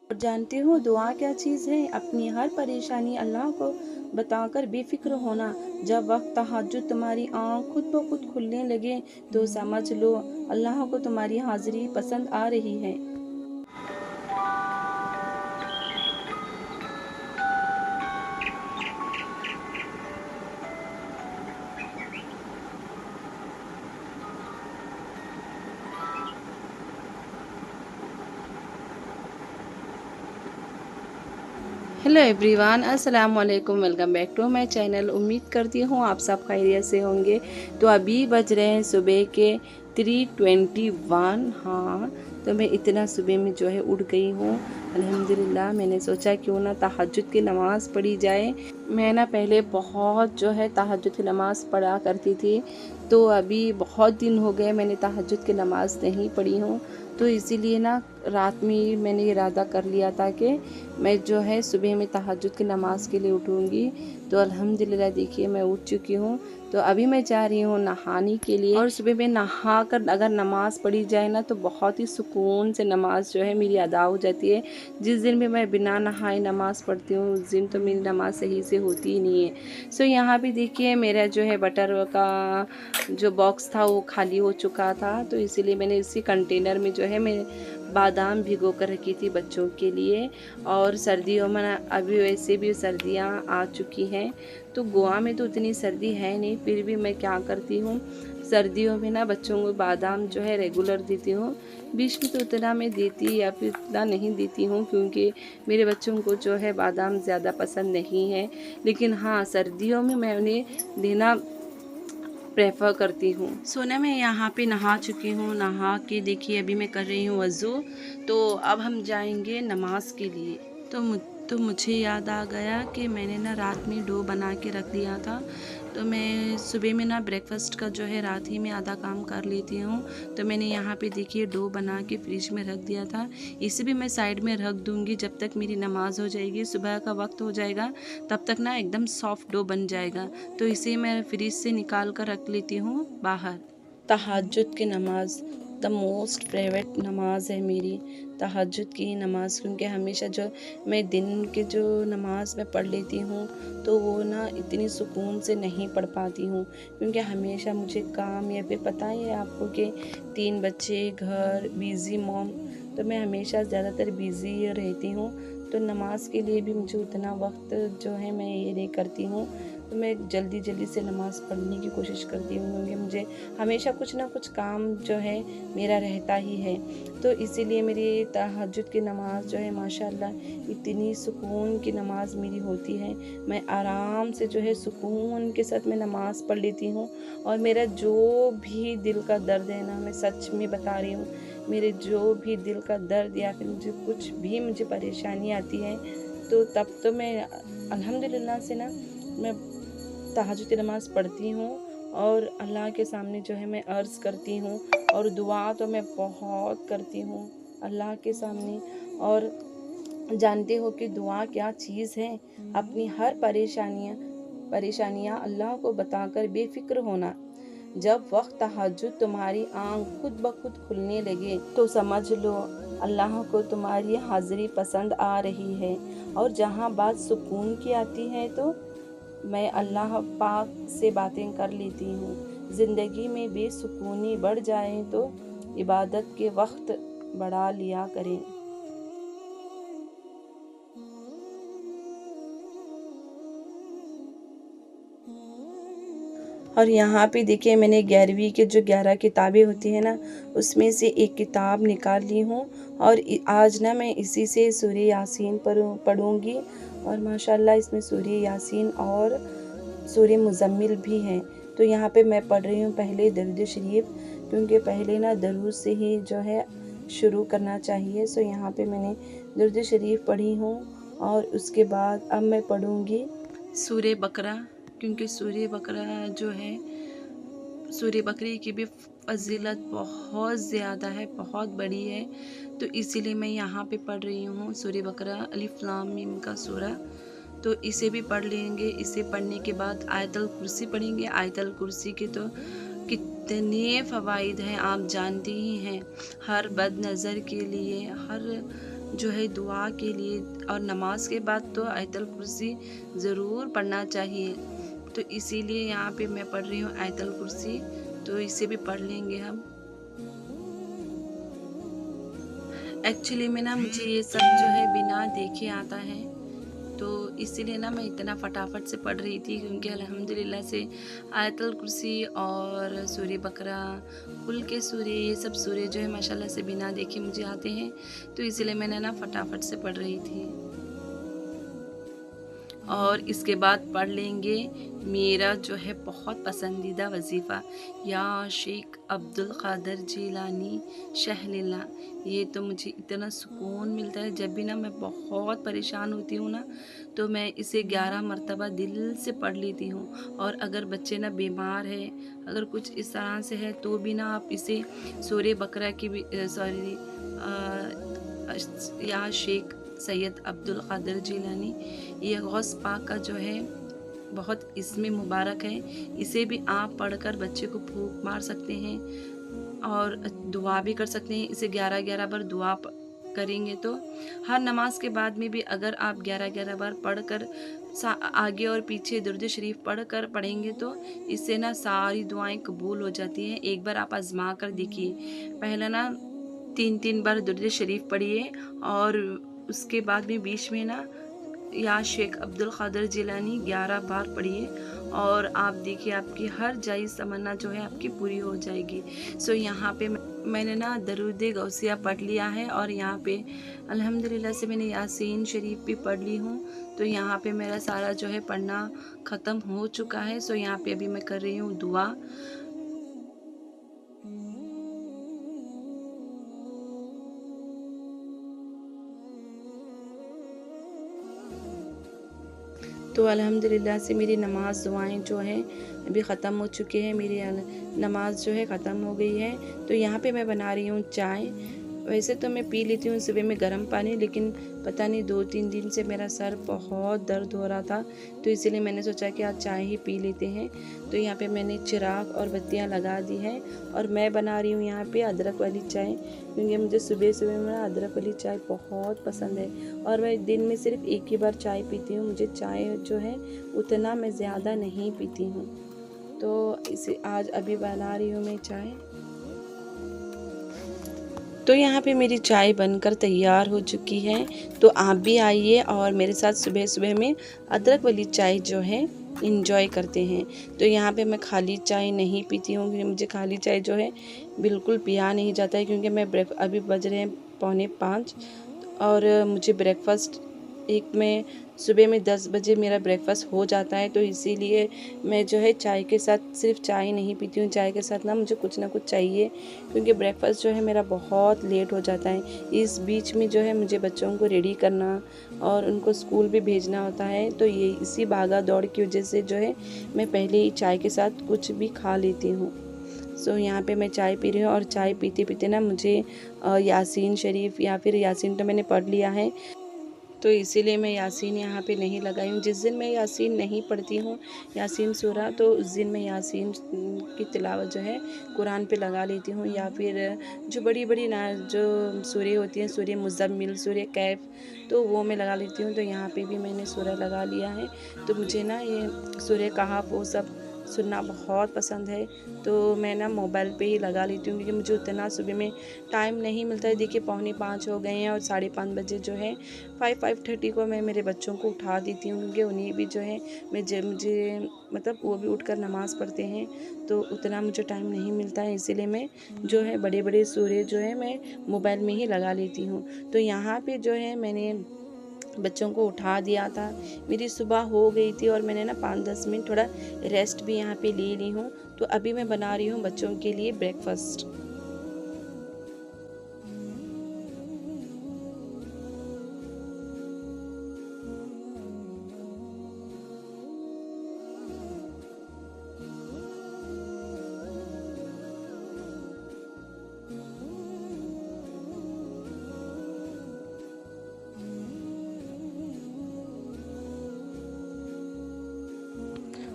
और जानते हो दुआ क्या चीज़ है? अपनी हर परेशानी अल्लाह को बताकर बेफ़िक्र होना। जब वक़्त तहज्जुद तुम्हारी आँख खुद ब खुद खुलने लगे तो समझ लो अल्लाह को तुम्हारी हाज़िरी पसंद आ रही है। हेलो एवरीवन, अस्सलाम वालेकुम। Welcome back to my channel. उम्मीद करती हूँ आप सब खैरियत से होंगे। तो अभी बज रहे हैं सुबह के 3:21। हाँ, तो मैं इतना सुबह में जो है उठ गई हूँ। अल्हम्दुलिल्लाह, मैंने सोचा क्यों ना तहज्जुद की नमाज़ पढ़ी जाए। मैं ना पहले बहुत जो है तहज्जुद की नमाज़ पढ़ा करती थी, तो अभी बहुत दिन हो गए मैंने तहज्जुद की नमाज़ नहीं पढ़ी हूँ। तो इसीलिए ना रात में मैंने इरादा कर लिया था कि मैं जो है सुबह में तहज्जुद की नमाज़ के लिए उठूँगी। तो अल्हम्दुलिल्लाह देखिए मैं उठ चुकी हूँ। तो अभी मैं जा रही हूँ नहाने के लिए, और सुबह में नहा कर अगर नमाज़ पढ़ी जाए ना तो बहुत ही सुकून से नमाज़ जो है मेरी अदा हो जाती है। जिस दिन भी मैं बिना नहाए नमाज़ पढ़ती हूँ उस दिन तो मेरी नमाज़ सही से होती ही नहीं है। सो यहाँ भी देखिए मेरा जो है बटर का जो बॉक्स था वो खाली हो चुका था, तो इसीलिए मैंने इसी कंटेनर में जो है मैं बादाम भिगो कर रखी थी बच्चों के लिए। और सर्दियों में ना अभी वैसे भी सर्दियाँ आ चुकी हैं, तो गोवा में तो उतनी सर्दी है नहीं, फिर भी मैं क्या करती हूँ सर्दियों में ना बच्चों को बादाम जो है रेगुलर देती हूँ। बीच में तो उतना मैं देती या फिर उतना नहीं देती हूँ, क्योंकि मेरे बच्चों को जो है बादाम ज़्यादा पसंद नहीं है। लेकिन हाँ, सर्दियों में मैं उन्हें देना प्रेफर करती हूँ। सोना मैं यहाँ पे नहा चुकी हूँ। नहा के देखिए अभी मैं कर रही हूँ वज़ू। तो अब हम जाएंगे नमाज के लिए। तो मुझे याद आ गया कि मैंने ना रात में डो बना के रख दिया था। तो मैं सुबह में ना ब्रेकफास्ट का जो है रात ही में आधा काम कर लेती हूँ। तो मैंने यहाँ पे देखिए डो बना के फ्रिज में रख दिया था। इसे भी मैं साइड में रख दूँगी जब तक मेरी नमाज़ हो जाएगी, सुबह का वक्त हो जाएगा तब तक ना एकदम सॉफ्ट डो बन जाएगा। तो इसे मैं फ्रिज से निकाल कर रख लेती हूँ बाहर। तहज्जुद की नमाज़ द मोस्ट फेवरेट नमाज़ है मेरी, तहज्जुद की नमाज़, क्योंकि हमेशा जो मैं दिन के जो नमाज़ में पढ़ लेती हूँ तो वो ना इतनी सुकून से नहीं पढ़ पाती हूँ, क्योंकि हमेशा मुझे काम, या फिर पता ही है आपको कि 3 बच्चे, घर, बिज़ी मॉम, तो मैं हमेशा ज़्यादातर बिज़ी रहती हूँ। तो नमाज़ के लिए भी मुझे उतना वक्त जो है मैं ये नहीं करती हूँ। तो मैं जल्दी जल्दी से नमाज़ पढ़ने की कोशिश करती हूँ, क्योंकि मुझे हमेशा कुछ ना कुछ काम जो है मेरा रहता ही है। तो इसीलिए मेरी तहज्जुद की नमाज़ जो है माशाअल्लाह इतनी सुकून की नमाज़ मेरी होती है। मैं आराम से जो है सुकून के साथ मैं नमाज़ पढ़ लेती हूँ। और मेरा जो भी दिल का दर्द है ना, मैं सच में बता रही हूँ, मेरे जो भी दिल का दर्द या फिर मुझे परेशानी आती है, तो तब तो मैं अल्हम्दुलिल्लाह से ना मैं तहज्जुद की नमाज़ पढ़ती हूँ और अल्लाह के सामने जो है मैं अर्ज़ करती हूँ। और दुआ तो मैं बहुत करती हूँ अल्लाह के सामने। और जानते हो कि दुआ क्या चीज़ है? अपनी हर परेशानियाँ अल्लाह को बताकर बेफ़िक्र होना। जब वक्त तहज्जुद तुम्हारी आँख खुद ब खुद खुलने लगे तो समझ लो अल्लाह को तुम्हारी हाज़िरी पसंद आ रही है। और जहाँ बात सुकून की आती है तो मैं अल्लाह पाक से बातें कर लेती हूँ। ज़िंदगी में बेसुकूनी बढ़ जाए तो इबादत के वक्त बढ़ा लिया करें। और यहाँ पे देखिए मैंने 11वीं के जो 11 किताबें होती हैं ना, उसमें से एक किताब निकाल ली हूँ। और आज ना मैं इसी से सूरह यासीन पढ़ूँगी। और माशाल्लाह इसमें सूरह यासीन और सूरह मुज़म्मिल भी हैं। तो यहाँ पे मैं पढ़ रही हूँ पहले दरूद शरीफ, क्योंकि पहले ना दरूद से ही जो है शुरू करना चाहिए। सो यहाँ पे मैंने दरूद शरीफ पढ़ी हूँ। और उसके बाद अब मैं पढ़ूँगी सूरह बकरा, क्योंकि सूरह बकरा जो है, सूरह बकरे की भी फजीलत बहुत ज़्यादा है, बहुत बड़ी है। तो इसीलिए मैं यहाँ पे पढ़ रही हूँ सूरह बकरा, अलिफ लाम मीम का सूरा। तो इसे भी पढ़ लेंगे। इसे पढ़ने के बाद आयतल कुर्सी पढ़ेंगे। आयतल कुर्सी के तो कितने फ़वाइद हैं आप जानते ही हैं। हर बद नज़र के लिए, हर जो है दुआ के लिए, और नमाज के बाद तो आयतल कुर्सी ज़रूर पढ़ना चाहिए। तो इसीलिए यहाँ पे मैं पढ़ रही हूँ आयतल कुर्सी, तो इसे भी पढ़ लेंगे हम। एक्चुअली में ना मुझे ये सब जो है बिना देखे आता है, तो इसीलिए ना मैं इतना फटाफट से पढ़ रही थी, क्योंकि अल्हम्दुलिल्लाह से आयतल कुर्सी और सूर्य बकरा, कुल के सूर्य, ये सब सूर्य जो है माशाल्लाह से बिना देखे मुझे आते हैं, तो इसीलिए मैंने ना फटाफट से पढ़ रही थी। और इसके बाद पढ़ लेंगे मेरा जो है बहुत पसंदीदा वजीफ़ा, या शेख अब्दुल क़ादिर जीलानी शहलिल्ला। ये तो मुझे इतना सुकून मिलता है, जब भी ना मैं बहुत परेशान होती हूँ ना, तो मैं इसे 11 मरतबा दिल से पढ़ लेती हूँ। और अगर बच्चे ना बीमार है, अगर कुछ इस तरह से है, तो भी ना आप इसे सूरह बकरा की भी या शेख सैयद अब्दुल क़ादिर जीलानी, ये गौस पाक का जो है बहुत इसमें मुबारक है, इसे भी आप पढ़कर बच्चे को फूंक मार सकते हैं और दुआ भी कर सकते हैं। इसे 11-11 बार दुआ करेंगे तो हर नमाज के बाद में भी अगर आप 11-11 बार पढ़कर आगे और पीछे दुरूद शरीफ पढ़ेंगे तो इससे ना सारी दुआएं कबूल हो जाती हैं। एक बार आप आजमा कर देखिए। पहला ना 3-3 बार दुरूद शरीफ पढ़िए, और उसके बाद में बीच में ना या शेख अब्दुल क़ादिर जिलानी 11 बार पढ़िए, और आप देखिए आपकी हर जायज़ तमन्ना जो है आपकी पूरी हो जाएगी। सो यहाँ पे मैंने ना दरूद गौसिया पढ़ लिया है, और यहाँ पे अल्हम्दुलिल्लाह से मैंने यासीन शरीफ भी पढ़ ली हूँ। तो यहाँ पे मेरा सारा जो है पढ़ना ख़त्म हो चुका है। सो यहाँ पे अभी मैं कर रही हूँ दुआ। तो अल्हम्दुलिल्लाह से मेरी नमाज़ दुआएं जो हैं अभी ख़त्म हो चुकी है, मेरी नमाज़ जो है ख़त्म हो गई है। तो यहाँ पे मैं बना रही हूँ चाय। वैसे तो मैं पी लेती हूँ सुबह में गर्म पानी, लेकिन पता नहीं 2-3 दिन से मेरा सर बहुत दर्द हो रहा था, तो इसीलिए मैंने सोचा कि आज चाय ही पी लेते हैं। तो यहाँ पे मैंने चिराग और बत्तियाँ लगा दी हैं, और मैं बना रही हूँ यहाँ पे अदरक वाली चाय, क्योंकि मुझे सुबह सुबह में अदरक वाली चाय बहुत पसंद है। और मैं दिन में सिर्फ एक ही बार चाय पीती हूँ, मुझे चाय जो है उतना मैं ज़्यादा नहीं पीती हूँ। तो इसे आज अभी बना रही हूँ मैं चाय। तो यहाँ पे मेरी चाय बनकर तैयार हो चुकी है। तो आप भी आइए और मेरे साथ सुबह सुबह में अदरक वाली चाय जो है इंजॉय करते हैं। तो यहाँ पे मैं खाली चाय नहीं पीती हूँ, क्योंकि मुझे खाली चाय जो है बिल्कुल पिया नहीं जाता है, क्योंकि मैं अभी बज रहे हैं 4:45, और मुझे ब्रेकफास्ट एक में सुबह में 10 बजे मेरा ब्रेकफास्ट हो जाता है। तो इसीलिए मैं जो है चाय के साथ सिर्फ चाय नहीं पीती हूँ, चाय के साथ ना मुझे कुछ ना कुछ चाहिए, क्योंकि ब्रेकफास्ट जो है मेरा बहुत लेट हो जाता है। इस बीच में जो है मुझे बच्चों को रेडी करना और उनको स्कूल भी भेजना होता है, तो ये इसी भागा दौड़ की वजह से जो है मैं पहले ही चाय के साथ कुछ भी खा लेती हूँ। सो यहाँ पे मैं चाय पी रही हूँ, और चाय पीते पीते ना मुझे यासीन शरीफ, या फिर यासीन तो मैंने पढ़ लिया है, तो इसीलिए मैं यासीन यहाँ पे नहीं लगाई हूँ। जिस दिन मैं यासीन नहीं पढ़ती हूँ, यासीन सूरा, तो उस दिन मैं यासीन की तिलावत जो है कुरान पे लगा लेती हूँ, या फिर जो बड़ी बड़ी ना जो सूरे होती हैं, सूर्य मुज़म्मिल, सूर्य कैफ, तो वो मैं लगा लेती हूँ। तो यहाँ पे भी मैंने सूरा लगा लिया है। तो मुझे ना ये सूर्य कहफ वो सब सुनना बहुत पसंद है, तो मैं ना मोबाइल पे ही लगा लेती हूँ, क्योंकि मुझे उतना सुबह में टाइम नहीं मिलता है। देखिए 4:45 हो गए हैं, और 5:30 बजे जो है 5:30 को मैं मेरे बच्चों को उठा देती हूँ, क्योंकि उन्हें भी जो है मुझे मतलब वो भी उठकर नमाज़ पढ़ते हैं, तो उतना मुझे टाइम नहीं मिलता है। इसीलिए मैं जो है बड़े बड़े सूर्य जो है मैं मोबाइल में ही लगा लेती हूँ। तो यहाँ पे जो है मैंने बच्चों को उठा दिया था, मेरी सुबह हो गई थी, और मैंने ना 5-10 मिनट थोड़ा रेस्ट भी यहाँ पे ले ली हूँ। तो अभी मैं बना रही हूँ बच्चों के लिए ब्रेकफास्ट।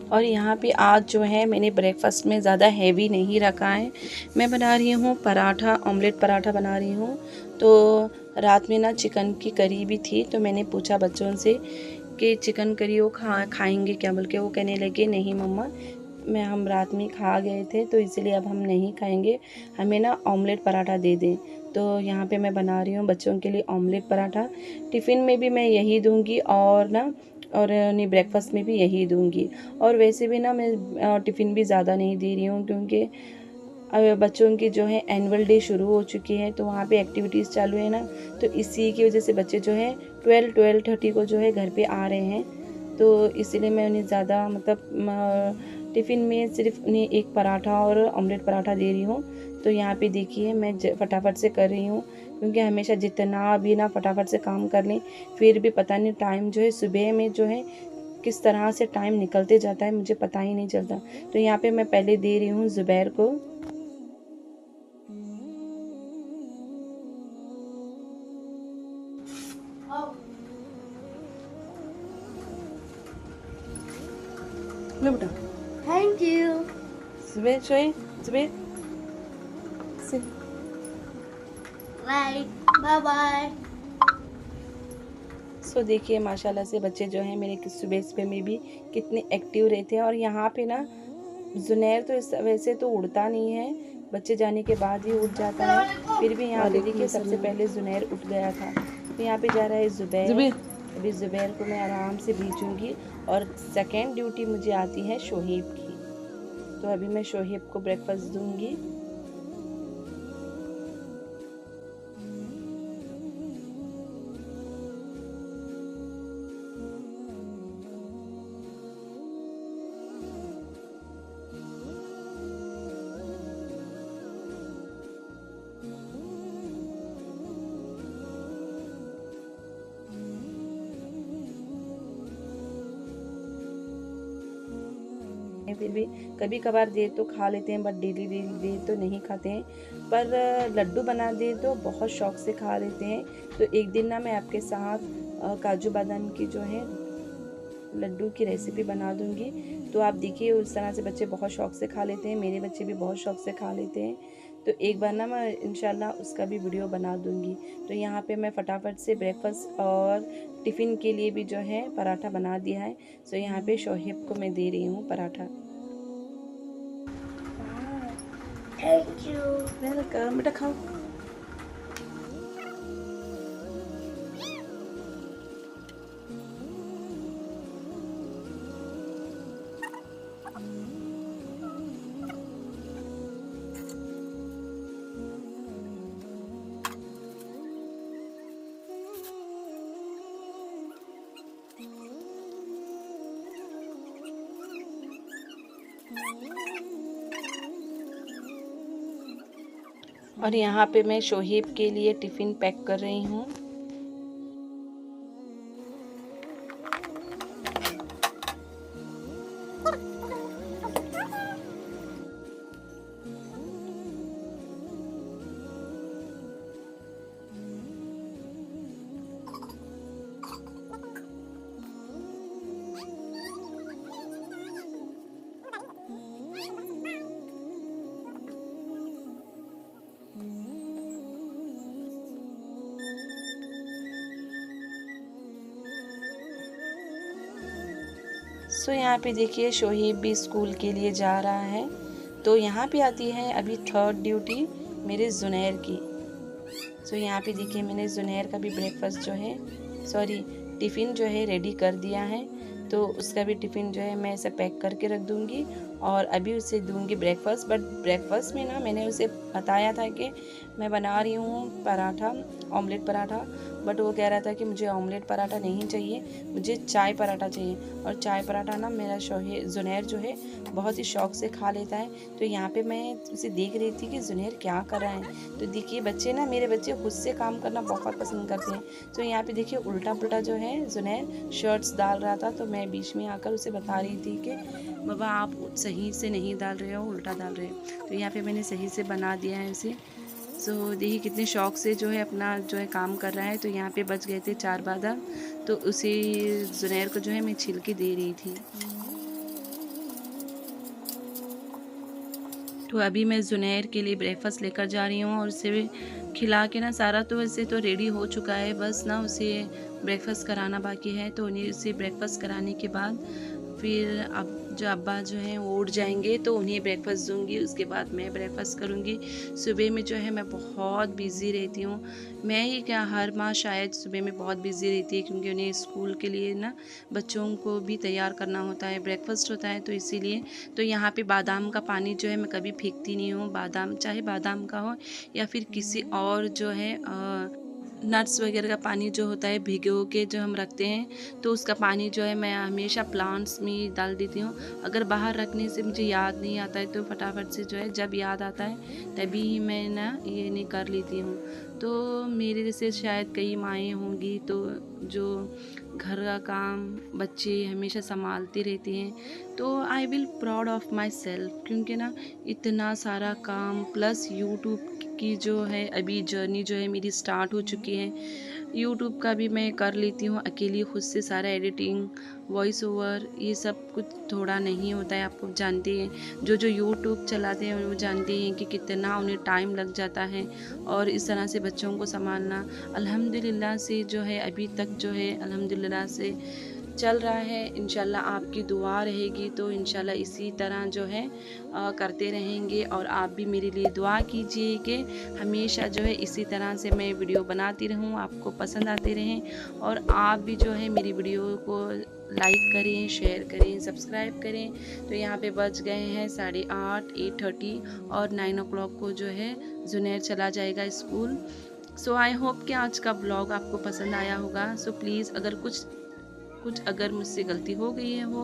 और यहाँ पे आज जो है मैंने ब्रेकफास्ट में ज़्यादा हैवी नहीं रखा है, मैं बना रही हूँ पराठा, ऑमलेट पराठा बना रही हूँ। तो रात में ना चिकन की करी भी थी, तो मैंने पूछा बच्चों से कि चिकन करी वो खाएंगे क्या, बोल के वो कहने लगे नहीं मम्मा, हम रात में खा गए थे तो इसलिए अब हम नहीं खाएंगे, हमें ना ऑमलेट पराठा दे दें। तो यहाँ पे मैं बना रही हूँ बच्चों के लिए ऑमलेट पराठा। टिफ़िन में भी मैं यही दूंगी और नहीं ब्रेकफास्ट में भी यही दूंगी। और वैसे भी ना मैं टिफ़िन भी ज़्यादा नहीं दे रही हूँ, क्योंकि बच्चों की जो है एनुअल डे शुरू हो चुकी है, तो वहाँ पे एक्टिविटीज़ चालू है ना, तो इसी की वजह से बच्चे जो है 12:30 को जो है घर पे आ रहे हैं। तो इसीलिए मैं उन्हें ज़्यादा टिफ़िन में सिर्फ उन्हें एक पराठा और ऑमलेट पराठा दे रही हूँ। तो यहाँ पे देखिए मैं फटाफट से कर रही हूँ, क्योंकि हमेशा जितना भी ना फटाफट से काम कर लें, फिर भी पता नहीं टाइम जो है सुबह में जो है किस तरह से टाइम निकलते जाता है, मुझे पता ही नहीं चलता। तो यहाँ पे मैं पहले दे रही हूँ ज़ुबैर को। लो बेटा, थैंक यू। ज़ुबैर सोए, ज़ुबैर से बाय बाय बाय। सो देखिए माशाल्लाह से बच्चे जो हैं मेरे सुबह सुबह में भी कितने एक्टिव रहते हैं। और यहाँ पे ना जुनैर तो वैसे तो उड़ता नहीं है, बच्चे जाने के बाद ही उठ जाता है, फिर भी यहाँ पे देखिए सबसे पहले जुनैर उठ गया था। तो यहाँ पे जा रहा है ज़ुबैर। अभी ज़ुबैर को मैं आराम से भेजूँगी और सेकेंड ड्यूटी मुझे आती है शोहेब की। तो अभी मैं शोहेब को ब्रेकफास्ट दूँगी। फिर भी कभी कभार देर तो खा लेते हैं, बट डेली देर तो नहीं खाते हैं। पर लड्डू बना दे तो बहुत शौक से खा लेते हैं। तो एक दिन ना मैं आपके साथ काजू बादाम की जो है लड्डू की रेसिपी बना दूंगी। तो आप देखिए उस तरह से बच्चे बहुत शौक से खा लेते हैं, मेरे बच्चे भी बहुत शौक से खा लेते हैं। तो एक बार ना मैं इंशाल्लाह उसका भी वीडियो बना दूंगी। तो यहाँ पे मैं फटाफट से ब्रेकफास्ट और टिफ़िन के लिए भी जो है पराठा बना दिया है। सो यहाँ पे शोहेब को मैं दे रही हूँ पराठा। Thank you. वेलकम बेटा, खाओ। और यहाँ पे मैं शोहेब के लिए टिफ़िन पैक कर रही हूँ। सो यहाँ पे देखिए शोहेब भी स्कूल के लिए जा रहा है। तो यहाँ पे आती है अभी थर्ड ड्यूटी मेरे जुनैर की। सो यहाँ पे देखिए मैंने जुनैर का भी ब्रेकफास्ट जो है टिफ़िन जो है रेडी कर दिया है। तो उसका भी टिफ़िन जो है मैं ऐसे पैक करके रख दूँगी और अभी उसे दूँगी ब्रेकफास्ट। बट ब्रेकफास्ट में ना मैंने उसे बताया था कि मैं बना रही हूँ पराठा, ऑमलेट पराठा। बट वो कह रहा था कि मुझे ऑमलेट पराठा नहीं चाहिए, मुझे चाय पराठा चाहिए। और चाय पराठा ना मेरा जुनैर जो है बहुत ही शौक से खा लेता है। तो यहाँ पे मैं उसे देख रही थी कि जुनैर क्या कर रहा है। तो देखिए बच्चे ना मेरे बच्चे खुद से काम करना बहुत पसंद करते हैं। तो यहाँ पे देखिए उल्टा पुल्टा जो है जुनैर शर्ट्स डाल रहा था, तो मैं बीच में आकर उसे बता रही थी कि बाबा आप सही से नहीं डाल रहे हो, उल्टा डाल रहे हो। तो यहाँ पे मैंने सही से बना दिया है उसे। सो देखिए कितने शौक से जो है अपना जो है काम कर रहा है। तो यहाँ पे बच गए थे 4 बादाम, तो उसी जुनैर को जो है मैं छिल के दे रही थी। तो अभी मैं जुनैर के लिए ब्रेकफास्ट लेकर जा रही हूँ और उसे खिला के ना, सारा तो वैसे तो रेडी हो चुका है, बस ना उसे ब्रेकफास्ट कराना बाकी है। तो उन्हें उसे ब्रेकफास्ट कराने के बाद फिर अब जो अब्बा जो हैं वो उठ जाएंगे तो उन्हें ब्रेकफास्ट दूंगी, उसके बाद मैं ब्रेकफास्ट करूंगी। सुबह में जो है मैं बहुत बिज़ी रहती हूँ, मैं ही क्या हर माँ शायद सुबह में बहुत बिज़ी रहती है, क्योंकि उन्हें स्कूल के लिए ना बच्चों को भी तैयार करना होता है, ब्रेकफास्ट होता है, तो इसीलिए। तो यहाँ पे बादाम का पानी जो है मैं कभी फेंकती नहीं हूँ, बादाम चाहे बादाम का हो या फिर किसी और जो है नट्स वगैरह का पानी जो होता है भिगो के जो हम रखते हैं, तो उसका पानी जो है मैं हमेशा प्लांट्स में डाल देती हूँ। अगर बाहर रखने से मुझे याद नहीं आता है तो फटाफट से जो है जब याद आता है तभी मैं ना ये नहीं कर लेती हूँ। तो मेरे जैसे शायद कई माएँ होंगी तो जो घर का काम बच्चे हमेशा संभालती रहती हैं, तो I will proud of my self, क्योंकि ना इतना सारा काम प्लस यूट्यूब की जो है अभी जर्नी जो है मेरी स्टार्ट हो चुकी है। यूट्यूब का भी मैं कर लेती हूँ अकेली खुद से, सारा एडिटिंग, वॉइस ओवर, ये सब कुछ थोड़ा नहीं होता है, आपको जानते हैं। जो यूट्यूब चलाते हैं वो जानते हैं कि कितना उन्हें टाइम लग जाता है, और इस तरह से बच्चों को संभालना अल्हम्दुलिल्लाह से जो है अभी तक जो है अल्हम्दुलिल्लाह से चल रहा है। इंशाल्लाह आपकी दुआ रहेगी तो इंशाल्लाह इसी तरह जो है करते रहेंगे, और आप भी मेरे लिए दुआ कीजिए कि हमेशा जो है इसी तरह से मैं वीडियो बनाती रहूं, आपको पसंद आते रहें, और आप भी जो है मेरी वीडियो को लाइक करें, शेयर करें, सब्सक्राइब करें। तो यहाँ पे बज गए हैं 8:30, 8:30, और 9 o'clock को जो है जुनैर चला जाएगा स्कूल। सो आई होप कि आज का ब्लॉग आपको पसंद आया होगा। सो प्लीज़ अगर मुझसे गलती हो गई है हो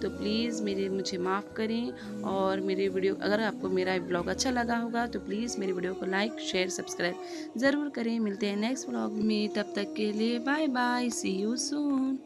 तो प्लीज़ मुझे माफ़ करें, और मेरे वीडियो अगर आपको मेरा ब्लॉग अच्छा लगा होगा तो प्लीज़ मेरे वीडियो को लाइक शेयर सब्सक्राइब ज़रूर करें। मिलते हैं नेक्स्ट ब्लॉग में, तब तक के लिए bye bye, see you soon.